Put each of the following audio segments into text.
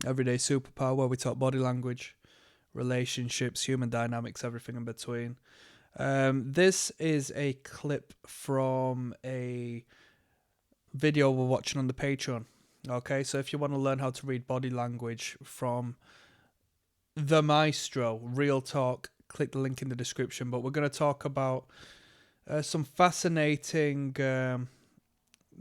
Everyday Superpower, where we talk body language, relationships, human dynamics, everything in between. This is a clip from a video we're watching on the Patreon. Okay, so if you want to learn how to read body language from the maestro, real talk, click the link in the description. But we're going to talk about some fascinating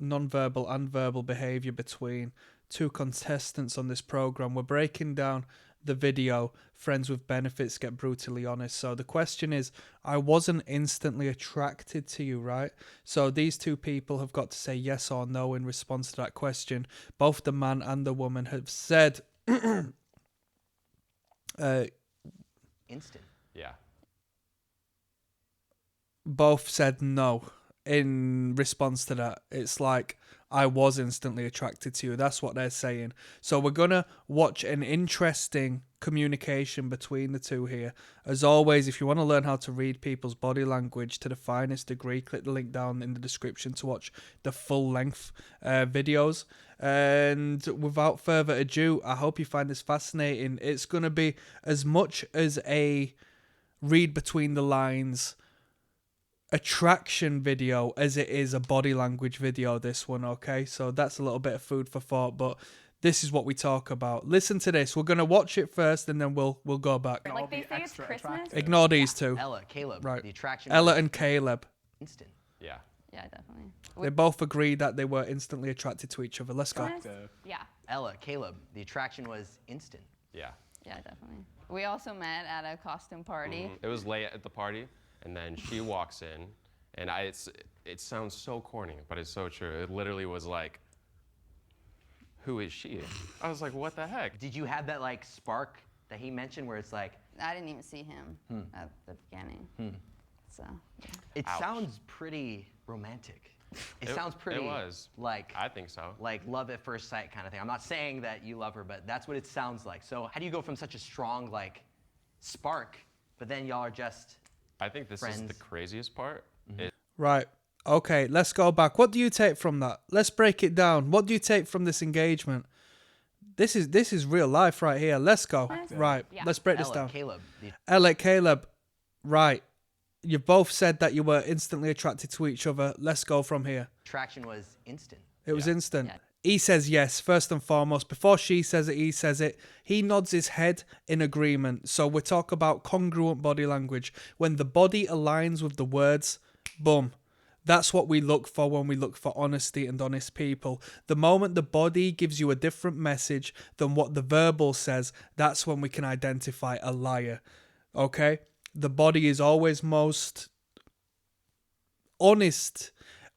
non-verbal and verbal behavior between two contestants on this program. We're breaking down the video, Friends with Benefits Get Brutally Honest. So the question is, I wasn't instantly attracted to you, right? So these two people have got to say yes or no in response to that question. Both the man and the woman have said instant. Yeah. Both said no in response to that. It's like, I was instantly attracted to you. That's what they're saying. So we're going to watch an interesting communication between the two here. As always, if you want to learn how to read people's body language to the finest degree, click the link down in the description to watch the full length videos. And without further ado, I hope you find this fascinating. It's going to be as much as a read between the lines attraction video as it is a body language video, this one. Okay, so that's a little bit of food for thought, but this is what we talk about. Listen to this. We're going to watch it first and then we'll go back. Like they say it's Christmas. Ignore these two. Ella, Caleb. Right. The attraction. Ella and Caleb. Instant. Yeah. Yeah, definitely. They both agreed that they were instantly attracted to each other. Let's go. Yeah. Ella, Caleb. The attraction was instant. Yeah. Yeah, definitely. We also met at a costume party. It was late at the party, and then she walks in, and it sounds so corny, but it's so true. It literally was like, who is she? I was like, what the heck? Did you have that like spark that he mentioned where it's like, I didn't even see him at the beginning. So, yeah. it Ouch. sounds pretty romantic. It sounds pretty. It was. Like, I think so. like love at first sight kind of thing. I'm not saying that you love her, but that's what it sounds like. So how do you go from such a strong like spark, but then y'all are just I think this is the friends? craziest part. Right. Okay, let's go back. What do you take from that? Let's break it down. What do you take from this engagement? This is real life right here. Let's go. Right. Yeah. Let's break this Ella, down. Caleb. The Ella, Caleb. Right. You both said that you were instantly attracted to each other. Let's go from here. attraction was instant. It was instant. Yeah. He says yes, first and foremost. Before she says it, he says it. He nods his head in agreement. So we talk about congruent body language. When the body aligns with the words, boom. That's what we look for when we look for honesty and honest people. The moment the body gives you a different message than what the verbal says, that's when we can identify a liar. Okay? The body is always most honest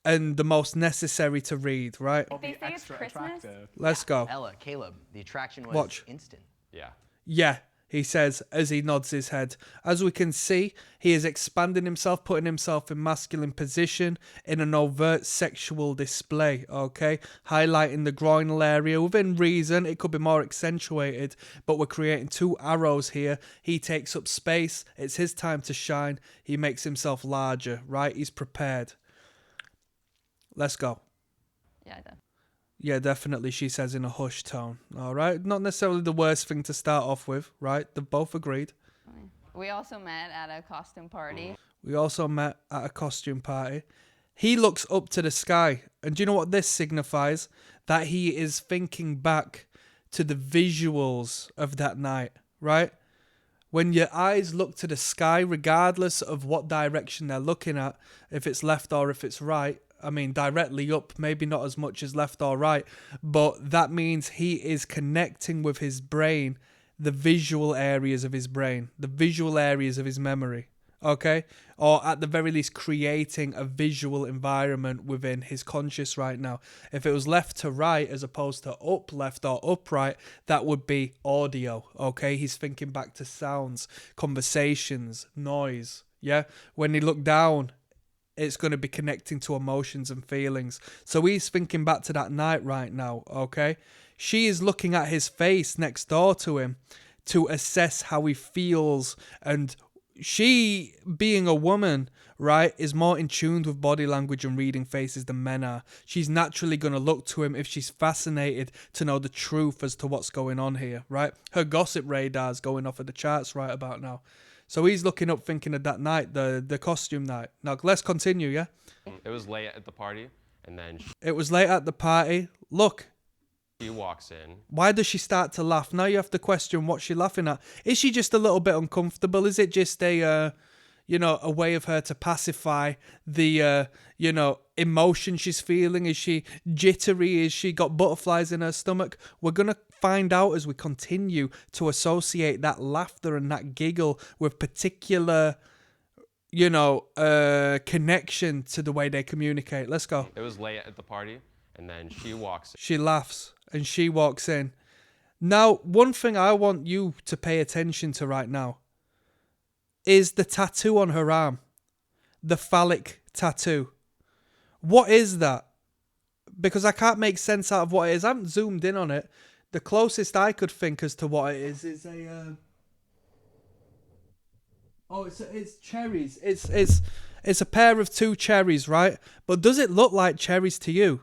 and the most necessary to read, right? Like they say it's Christmas. Let's go. Ella, Caleb. The attraction was Watch. instant. Yeah. Yeah, he says as he nods his head. As we can see, he is expanding himself, putting himself in masculine position in an overt sexual display, okay? Highlighting the groinal area within reason. It could be more accentuated, but we're creating two arrows here. He takes up space. It's his time to shine. He makes himself larger, right? He's prepared. Let's go. Yeah, definitely. Yeah, definitely, she says in a hushed tone. All right? Not necessarily the worst thing to start off with, right? They've both agreed. We also met at a costume party. We also met at a costume party. He looks up to the sky. And do you know what this signifies? That he is thinking back to the visuals of that night, right? When your eyes look to the sky, regardless of what direction they're looking at, if it's left or if it's right, I mean, directly up, maybe not as much as left or right, but that means he is connecting with his brain, the visual areas of his brain, the visual areas of his memory, okay? Or at the very least, creating a visual environment within his conscious right now. If it was left to right as opposed to up, left, or upright, that would be audio, okay? He's thinking back to sounds, conversations, noise, yeah? When he looked down, it's going to be connecting to emotions and feelings. So he's thinking back to that night right now, okay? She is looking at his face next door to him to assess how he feels and she, being a woman, right, is more in tune with body language and reading faces than men are. She's naturally going to look to him if she's fascinated to know the truth as to what's going on here, right? Her gossip radar's going off of the charts right about now. So he's looking up thinking of that night, the costume night. Now, let's continue, yeah? It was late at the party, and then It was late at the party. Look, she walks in. why does she start to laugh? Now you have to question what she's laughing at. Is she just a little bit uncomfortable? Is it just a way of her to pacify the, emotion she's feeling? Is she jittery? Is she got butterflies in her stomach? We're going to find out as we continue to associate that laughter and that giggle with particular, connection to the way they communicate. Let's go. It was late at the party, and then she walks in. She laughs and she walks in. Now, one thing I want you to pay attention to right now is the tattoo on her arm. The phallic tattoo. What is that? Because I can't make sense out of what it is. I haven't zoomed in on it. The closest I could think as to what it is a... it's cherries. It's a pair of 2 cherries, right? But does it look like cherries to you?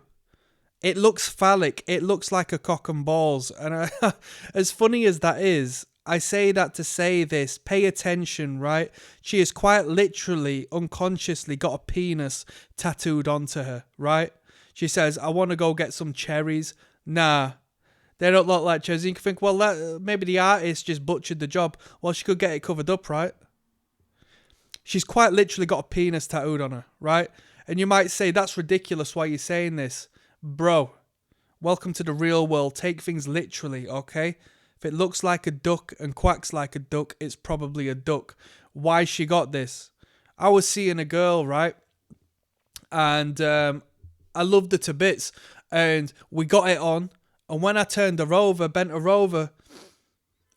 It looks phallic. It looks like a cock and balls. And as funny as that is, I say that to say this. Pay attention, right? She has quite literally, unconsciously got a penis tattooed onto her, right? She says, I want to go get some cherries. Nah, they don't look like cherries. You can think, well, maybe the artist just butchered the job. Well, she could get it covered up, right? She's quite literally got a penis tattooed on her, right? And you might say, that's ridiculous. Why are you saying this? Bro, welcome to the real world. Take things literally, okay? If it looks like a duck and quacks like a duck, it's probably a duck. Why she got this? I was seeing a girl, right? And I loved her to bits. And we got it on. And when I turned her over, bent her over,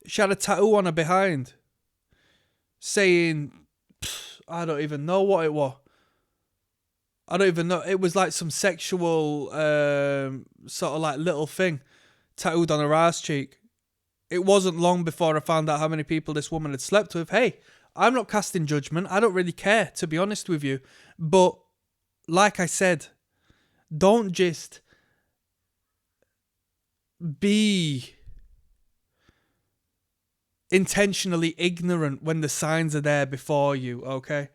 she had a tattoo on her behind. Saying, I don't even know what it was. I don't even know. It was like some sexual sort of like little thing tattooed on her ass cheek. It wasn't long before I found out how many people this woman had slept with. Hey, I'm not casting judgment. I don't really care, to be honest with you. But like I said, don't just be intentionally ignorant when the signs are there before you, okay?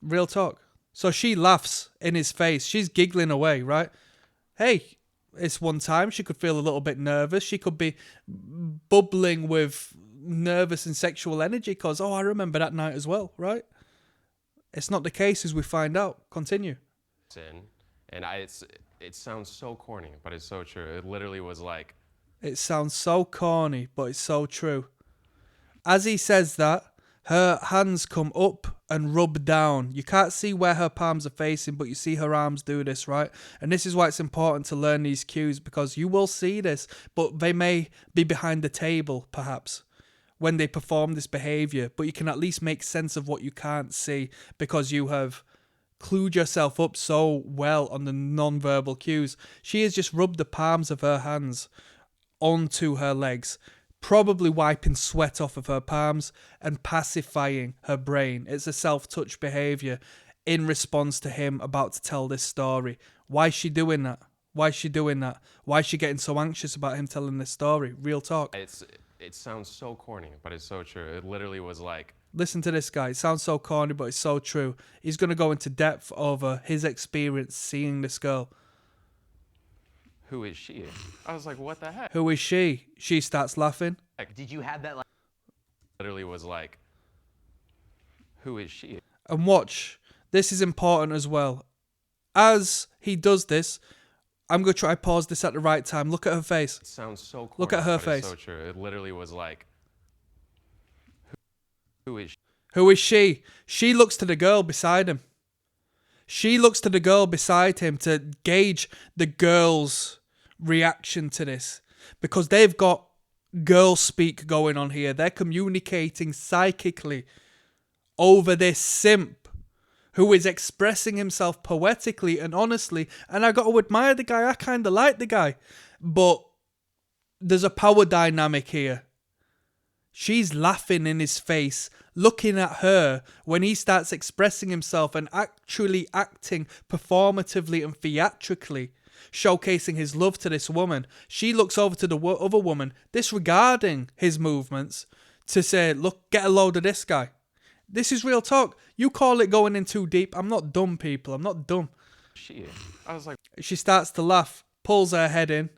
Real talk. So she laughs in his face. She's giggling away, right? Hey, it's one time. She could feel a little bit nervous. She could be bubbling with nervous and sexual energy because, I remember that night as well, right? It's not the case as we find out. Continue. And it sounds so corny, but it's so true. It literally was like... It sounds so corny, but it's so true. As he says that, her hands come up and rub down. You can't see where her palms are facing, but you see her arms do this, right? And this is why it's important to learn these cues, because you will see this, but they may be behind the table, perhaps, when they perform this behavior. But you can at least make sense of what you can't see because you have clued yourself up so well on the non-verbal cues. She has just rubbed the palms of her hands onto her legs, probably wiping sweat off of her palms and pacifying her brain. It's a self-touch behavior in response to him about to tell this story. Why is she doing that? Why is she doing that? Why is she getting so anxious about him telling this story? Real talk. It sounds so corny, but it's so true. It literally was like... Listen to this guy. It sounds so corny, but it's so true. He's going to go into depth over his experience seeing this girl. Who is she? I was like, what the heck? Who is she? She starts laughing. Did you have that, like... Literally was like, who is she? And watch. This is important as well. As he does this, I'm going to try to pause this at the right time. Look at her face. It sounds so corny, Look at her but face. It's so true. It literally was like, who is she? Who is she? She looks to the girl beside him. She looks to the girl beside him to gauge the girl's reaction to this, because they've got girl speak going on here. They're communicating psychically over this simp who is expressing himself poetically and honestly. And I got to admire the guy. I kind of like the guy, but there's a power dynamic here. She's laughing in his face looking at her when he starts expressing himself and actually acting performatively and theatrically, showcasing his love to this woman. She looks over to the other woman, disregarding his movements, to say, look, get a load of this guy. This is real talk. You call it going in too deep. I'm not dumb, people. I'm not dumb. She. I was like, She starts to laugh, pulls her head in,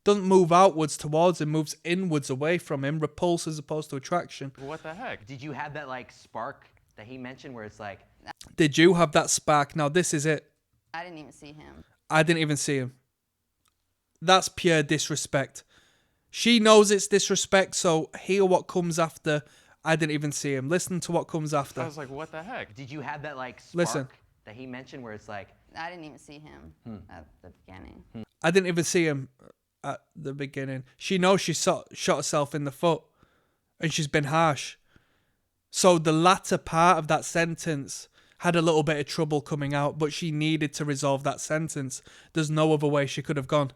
doesn't move outwards towards him, moves inwards away from him, repulse as opposed to attraction. what the heck? Did you have that like spark that he mentioned where it's like, Did you have that spark? Now this is it. I didn't even see him. I didn't even see him. That's pure disrespect. She knows it's disrespect, so hear what comes after. I didn't even see him. Listen to what comes after. I was like, what the heck? did you have that like spark Listen. that he mentioned where it's like, I didn't even see him at the beginning. I didn't even see him at the beginning. She knows she shot herself in the foot, and she's been harsh. So the latter part of that sentence had a little bit of trouble coming out, but she needed to resolve that sentence. There's no other way she could have gone.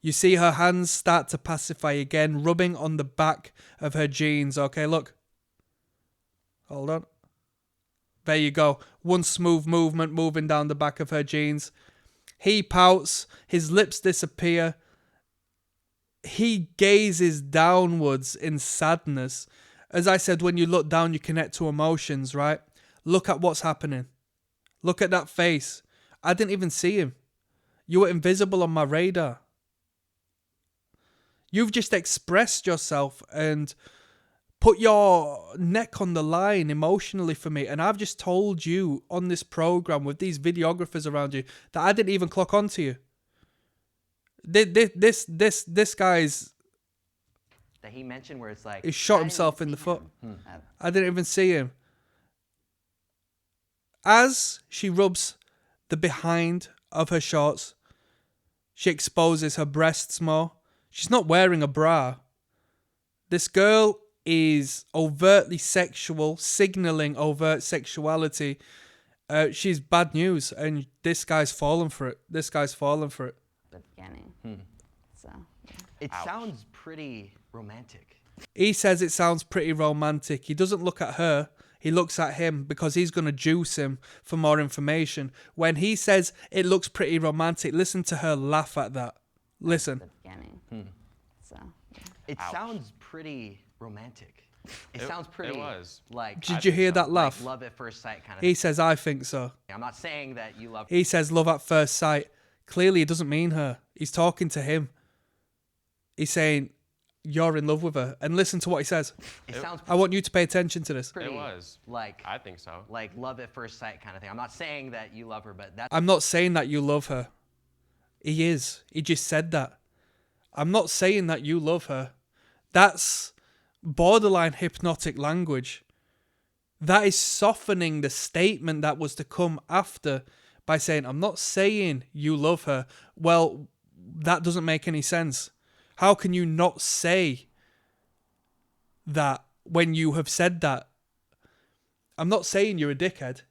You see her hands start to pacify again, rubbing on the back of her jeans. Okay, look. Hold on. There you go. One smooth movement moving down the back of her jeans. He pouts. His lips disappear. He gazes downwards in sadness. As I said, when you look down, you connect to emotions, right? Look at what's happening. Look at that face. I didn't even see him. You were invisible on my radar. You've just expressed yourself and put your neck on the line emotionally for me. And I've just told you on this program with these videographers around you that I didn't even clock onto you. This guy's that he mentioned where it's like, he shot I didn't himself even in the see foot. him at- I didn't even see him. As she rubs the behind of her shorts, she exposes her breasts more. She's not wearing a bra. This girl is overtly sexual, signaling overt sexuality. She's bad news, and this guy's fallen for it. This guy's fallen for it. the beginning. So, yeah. it sounds pretty romantic. He says it sounds pretty romantic. He doesn't look at her. He looks at him because he's going to juice him for more information. When he says it looks pretty romantic, listen to her laugh at that. Listen. The beginning. So, yeah. It sounds pretty romantic. It sounds pretty was. like, Did you hear that laugh? like love at first sight kind of He says, I think so. thing. I'm not saying that you love He says love at first sight. Clearly, it doesn't mean her. He's talking to him. He's saying, you're in love with her. And listen to what he says. it sounds I want you to pay attention to this. pretty It was. like I think so. like love at first sight kind of thing. I'm not saying that you love her, but that's I'm not saying that you love her. He is. He just said that. I'm not saying that you love her. That's borderline hypnotic language. That is softening the statement that was to come after by saying, I'm not saying you love her. Well, that doesn't make any sense. How can you not say that when you have said that? I'm not saying you're a dickhead.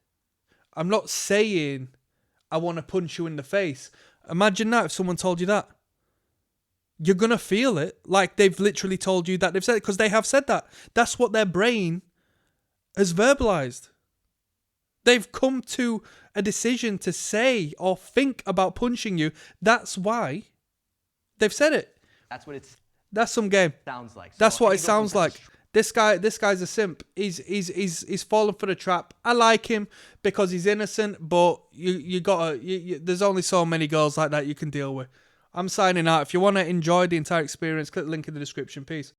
I'm not saying I want to punch you in the face. Imagine that if someone told you that. You're going to feel it like they've literally told you that they've said it, because they have said that. That's what their brain has verbalized. They've come to a decision to say or think about punching you. That's why they've said it. that's what it That's some game. sounds like. So That's how what do it you go from sounds such like. This guy's a simp. He's fallen for the trap. I like him because he's innocent, but there's only so many girls like that you can deal with. I'm signing out. If you want to enjoy the entire experience, click the link in the description. Peace.